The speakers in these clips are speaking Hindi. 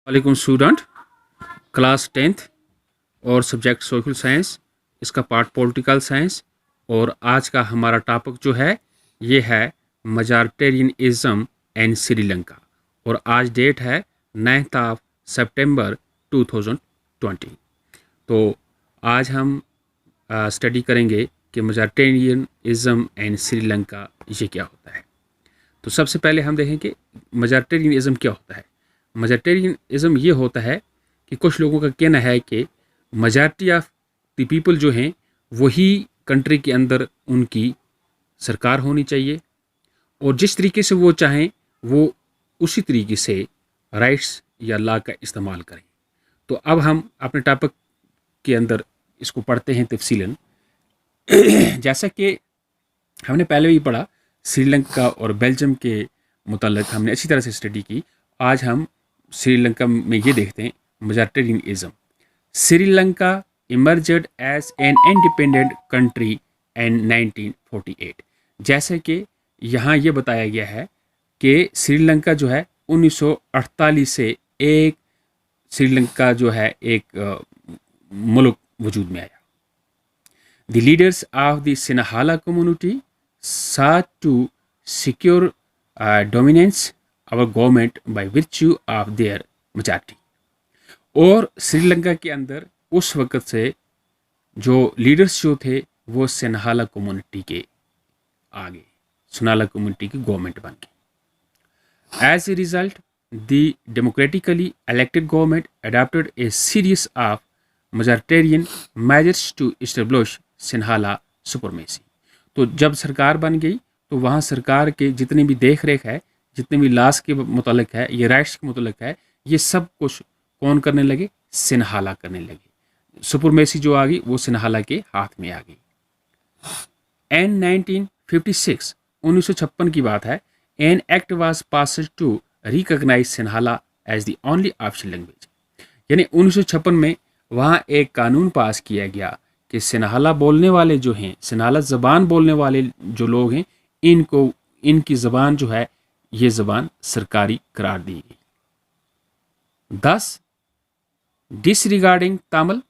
वालेकुम स्टूडेंट, क्लास 10th और सब्जेक्ट सोशल साइंस, इसका पार्ट पॉलिटिकल साइंस। और आज का हमारा टॉपिक जो है ये है मजारिटेरियनिज्म एंड श्रीलंका। और आज डेट है 9th ऑफ सितंबर 2020। तो आज हम स्टडी करेंगे कि मजारिटेरियनिज्म एंड श्रीलंका ये क्या होता है। तो सबसे पहले हम देखें कि मजारिटेरियनिज्म क्या होता है। मजारिटेरियनिज्म ये होता है कि कुछ लोगों का कहना है कि मेजॉरिटी ऑफ द पीपल जो हैं वही कंट्री के अंदर उनकी सरकार होनी चाहिए और जिस तरीके से वो चाहें वो उसी तरीके से राइट्स या लॉ का इस्तेमाल करें। तो अब हम अपने टॉपिक के अंदर इसको पढ़ते हैं तफसीलन। जैसा कि हमने पहले भी पढ़ा, श्रीलंका और बेल्जियम के मुतालिक हमने अच्छी तरह से स्टडी की। आज हम श्रीलंका में ये देखते हैं मजारिटेरियनिज्म। Sri Lanka इमर्जड as an independent country in 1948। जैसे कि यहाँ ये बताया गया है कि श्रीलंका जो है 1948 से एक श्रीलंका जो है एक मुल्क वजूद में आया। The leaders of the Sinhala community sought to secure dominance our government by virtue of their majority। और श्रीलंका के अंदर उस वक़्त से जो लीडर्स जो थे वो सिन्हाला कम्युनिटी के आगे सिन्हाला कम्युनिटी की गवर्नमेंट बन गई। As a result the democratically elected government adopted a series of majoritarian measures to establish Sinhala supremacy. तो जब सरकार बन गई तो वहाँ सरकार के जितने भी देख रेख है, जितने भी लॉस के मुतालिक है, ये राइट्स के मुतालिक है, ये सब कुछ कौन करने लगे? सिन्हाला करने लगे। सुपरमेसी जो आ गई वो सिन्हाला के हाथ में आ गई। एन 1956 1956 की बात है। An act was passed to recognise Sinhala as the only official language. यानी 1956 में वहाँ एक कानून पास किया गया कि सिन्हाला बोलने वाले जो हैं, सिन्हाला ज़बान बोलने वाले जो लोग हैं, इनको इनकी ज़बान जो है ये ज़बान सरकारी करार दी गई। 10 डिसरिगार्डिंग तमिल।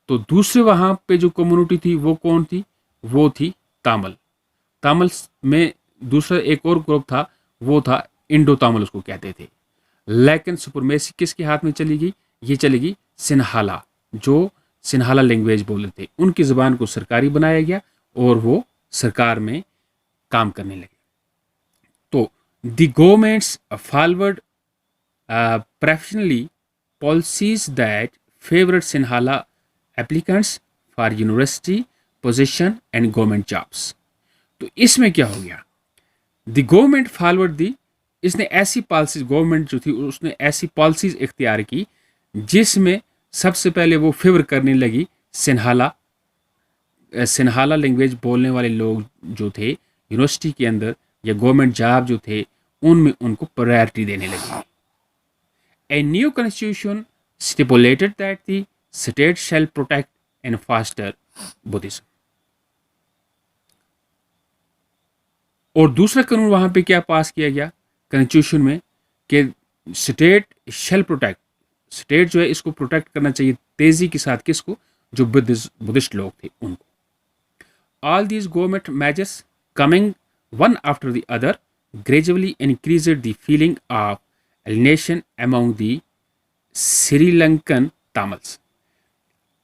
तो दूसरे वहाँ पे जो कम्युनिटी थी वो कौन थी? वो थी तमिल। तमिल में दूसरा एक और ग्रुप था, वो था इंडो तमिल उसको कहते थे। लेकिन सुपरमेसी किसके हाथ में चली गई? ये चली गई सिन्हाला, जो सिन्हाला लैंग्वेज बोलते थे, उनकी ज़बान को सरकारी बनाया गया और वो सरकार में काम करने लगे। तो the governments forward professionally policies that favourite Sinhala applicants for university position and government jobs. तो इसमें क्या हो गया? द गवर्नमेंट फॉरवर्ड दी, इसने ऐसी पॉलिसीज, गवर्नमेंट जो थी उसने ऐसी पॉलिसीज इख्तियार की जिसमें सबसे पहले वो फेवर करने लगी सिन्हाला लैंग्वेज बोलने वाले लोग जो थे यूनिवर्सिटी के अंदर या गवर्नमेंट जॉब जो थे उनमें उनको प्रायोरिटी देने लगी। A new constitution stipulated that the state shall protect and faster Buddhism. और दूसरा कानून वहां पे क्या पास किया गया कॉन्स्टिट्यूशन में कि स्टेट शैल प्रोटेक्ट, स्टेट जो है इसको प्रोटेक्ट करना चाहिए तेजी के साथ। किसको? जो बुद्धिस्ट लोग थे उनको। All these government measures coming one after the other gradually increased the feeling of alienation among the Sri Lankan Tamils.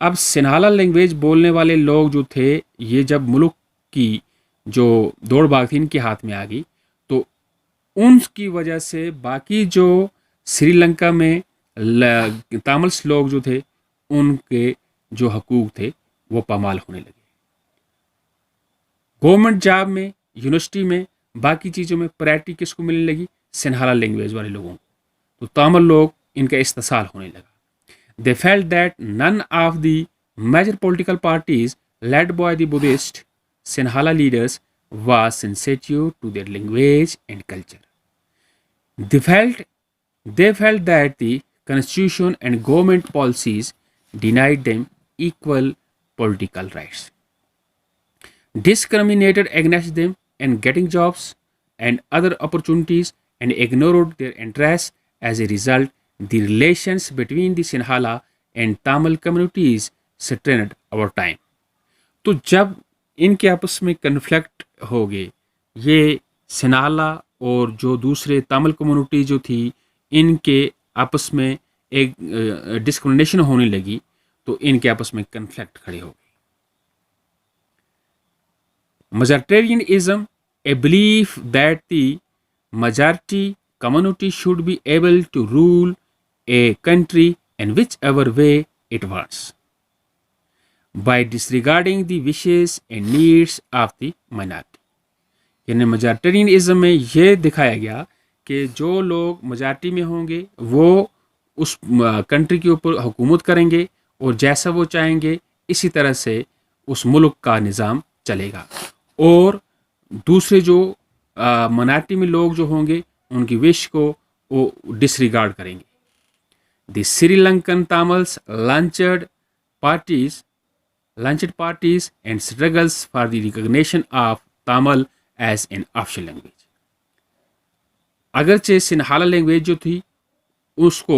अब सिन्हाला लैंग्वेज बोलने वाले लोग जो थे ये जब मुल्क की जो दौड़ भाग थी इनके हाथ में आ गई तो उनकी वजह से बाकी जो श्रीलंका में तमिल्स लोग जो थे उनके जो हकूक थे वो पामाल होने लगे। गवर्नमेंट जॉब में, यूनिवर्सिटी में, बाकी चीज़ों में प्रायोरिटी किसको मिलने लगी? सिन्हाला लैंग्वेज वाले लोगों को। तो तमिल लोग इनका इस्तेसाल होने लगा। They felt that none of the major political parties led by the Buddhist Sinhala leaders was sensitive to their language and culture. They felt that the constitution and government policies denied them equal political rights, discriminated against them in getting jobs and other opportunities, and ignored their interests. As a result, the relations between the Sinhala and Tamil communities strained over time. तो जब इनके आपस में कन्फ्लिक्ट हो गए, ये सिनाला और जो दूसरे तमिल कम्युनिटी जो थी, इनके आपस में एक डिस्क्रिमिनेशन होने लगी, तो इनके आपस में कन्फ्लिक्ट खड़े हो गए. Majoritarianism, a belief that the majority community should be able to rule a country in whichever way it wants, by disregarding the wishes and needs of the minority. यानी मजॉरिटेरियनिज्म में ये दिखाया गया कि जो लोग मेजॉरिटी में होंगे वो उस कंट्री के ऊपर हुकूमत करेंगे और जैसा वो चाहेंगे इसी तरह से उस मुल्क का निज़ाम चलेगा, और दूसरे जो माइनॉरिटी में लोग जो होंगे उनकी विश को वो डिसरिगार्ड करेंगे. The Sri Lankan Tamils launched parties and struggles for the recognition of Tamil as an official language. अगरचे सिन्हाला लैंग्वेज जो थी उसको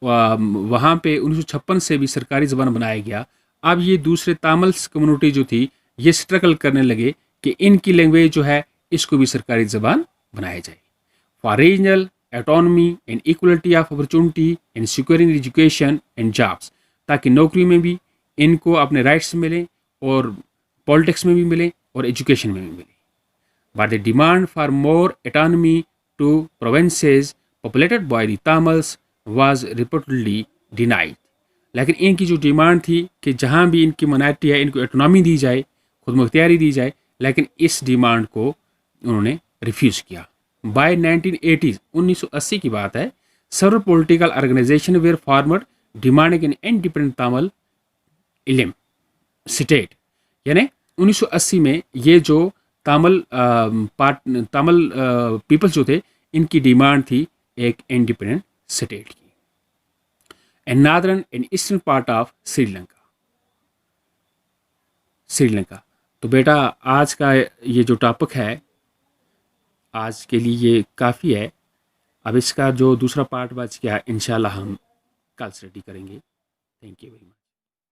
वहाँ पे 1956 से भी सरकारी ज़बान बनाया गया. अब ये दूसरे तमिल कम्युनिटी जो थी ये स्ट्रगल करने लगे कि इनकी लैंग्वेज जो है इसको भी सरकारी ज़बान बनाया जाए. For regional autonomy and equality of opportunity and securing education and jobs, ताकि नौकरी में भी इनको अपने राइट्स मिलें और पॉलिटिक्स में भी मिलें और एजुकेशन में भी मिलें. But the demand for more autonomy to provinces populated by the Tamils was reportedly denied. लेकिन इनकी जो डिमांड थी कि जहाँ भी इनकी माइनॉरिटी है इनको ऑटोनॉमी दी जाए, खुद मुख्तियारी दी जाए, लेकिन इस डिमांड को उन्होंने रिफ्यूज़ किया. बाय 1980 1980 की बात है, several political organizations were formed demanding an independent Tamil इलम स्टेट. यानी 1980 में ये जो तमिल पीपल्स जो थे इनकी डिमांड थी एक इंडिपेंडेंट स्टेट की. And northern and eastern part of Sri Lanka. तो बेटा आज का ये जो टॉपिक है आज के लिए ये काफ़ी है. अब इसका जो दूसरा पार्ट बच गया इंशाल्लाह हम कल स्टडी करेंगे. Thank you very much.